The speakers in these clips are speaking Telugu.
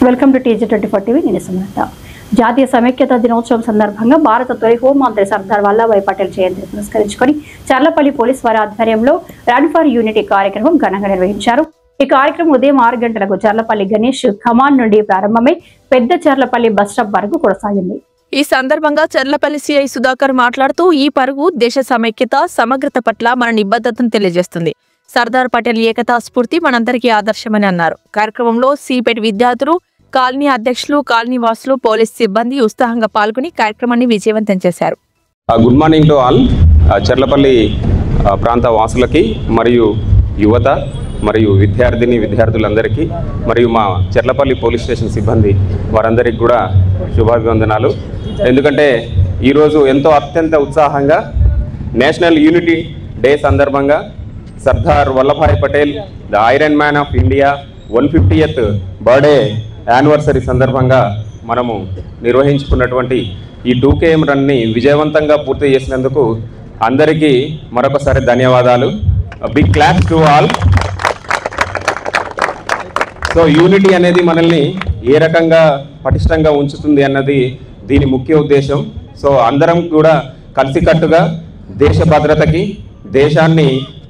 Welcome to TG24 TV. నేను సుమలత. జాతీయ సమైక్యతా దినోత్సవం సందర్భంగా భారత తొలి హోంమంత్రి సర్దార్ వల్లభాయ్ పటేల్ జయంతిని పురస్కరించుకొని చర్లపల్లి పోలీస్ వారి ఆధ్వర్యంలో రన్ ఫర్ యూనిటీ కార్యక్రమం ఘనంగా నిర్వహించారు. ఈ కార్యక్రమం ఉదయం 6 గంటలకు చర్లపల్లి గణేష్ కమాండ్ నుండి ప్రారంభమై పెద్ద చర్లపల్లి బస్ స్టాప్ వరకు కొనసాగింది. ఈ సందర్భంగా చర్లపల్లి సిఐ సుధాకర్ మాట్లాడుతూ ఈ పరుగు దేశ సమైక్యత సమగ్రత పట్ల మన నిబద్ధతను తెలియజేస్తుంది. సర్దార్ పటేల్ ఏకతా స్ఫూర్తి మనందరికీ ఆదర్శమని అన్నారు. కార్యక్రమంలో సిపేట్ విద్యార్థులు, కాలనీ అధ్యక్షులు, కాలనీ వాసులు, పోలీస్ సిబ్బంది ఉత్సాహంగా పాల్గొని కార్యక్రమాన్ని విజయవంతం చేశారు. Good morning to all. Charlapalli ప్రాంత వాసులకి మరియు యువత మరియు విద్యార్థులందరికీ మరియు మా చర్లపల్లి పోలీస్ స్టేషన్ సిబ్బంది వారందరికీ కూడా శుభాభివందనాలు. ఎందుకంటే ఈరోజు ఎంతో అత్యంత ఉత్సాహంగా నేషనల్ యూనిటీ డే సందర్భంగా Sardar Vallabhbhai Patel the iron man of India 150th birthday anniversary సందర్భంగా మనము నిర్వహించుకున్నటువంటి ఈ 2km రన్ని విజయవంతంగా పూర్తి చేసినందుకు అందరికీ మరొకసారి ధన్యవాదాలు. Big claps to all. So unity అనేది మనల్ని ఏ రకంగా పటిష్టంగా ఉంచుతుంది అన్నది దీని ముఖ్య ఉద్దేశం. సో అందరం కూడా కలిసికట్టుగా దేశ భద్రతకి, దేశాన్ని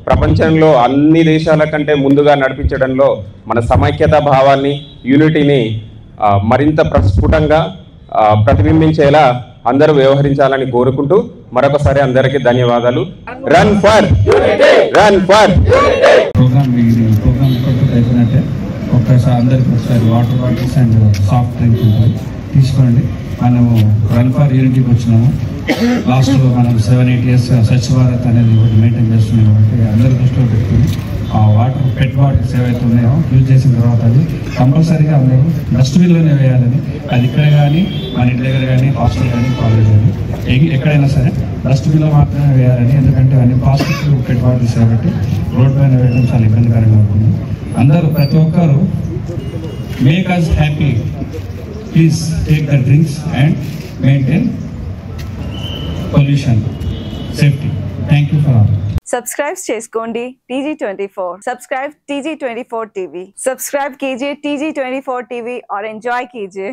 ప్రపంచంలో అన్ని దేశాల కంటే ముందుగా నడిపించడంలో మన సమైక్యతా భావాన్ని, యూనిటీని మరింత ప్రస్ఫుటంగా ప్రతిబింబించేలా అందరూ వ్యవహరించాలని కోరుకుంటూ మరొకసారి అందరికీ ధన్యవాదాలు. రన్ ఫర్ ప్రోగ్రామ్ అయిపోయినట్టే ఒక్కసారి అందరికి ఒకసారి water bottles and soft drinks ఉంటుంది, తీసుకోండి. మనము రన్ ఫర్ యూనిటీకి వచ్చినాము. లాస్ట్లో మనం 7-8 years స్వచ్ఛ భారత్ అనేది ఒకటి మెయింటైన్ చేస్తున్నాం కాబట్టి అందరూ దృష్టిలో పెట్టుకుని ఆ వాటర్ పెట్ బాటిల్స్ ఏవైతే ఉన్నాయో యూజ్ చేసిన తర్వాత అది కంపల్సరీగా అందరూ డస్ట్బిన్లోనే వేయాలని. అది ఇక్కడ కానీ మన ఇంటి దగ్గర కానీ హాస్టల్ కానీ కాలేజ్ కానీ ఎక్కడైనా సరే డస్ట్బిన్లో మాత్రమే వేయాలని. ఎందుకంటే అన్ని ప్లాస్టిక్ పెట్ బాటిల్స్ కాబట్టి రోడ్ పైన వేయడం చాలా ఇబ్బందికరంగా ఉంటుంది. అందరూ ప్రతి ఒక్కరు make us happy, please take the drinks and maintain pollution safety. Thank you for all. Subscribe చేసుకోండి TG24. Subscribe TG24 TV. Subscribe कीजिए TG24 TV और एंजॉय कीजिए.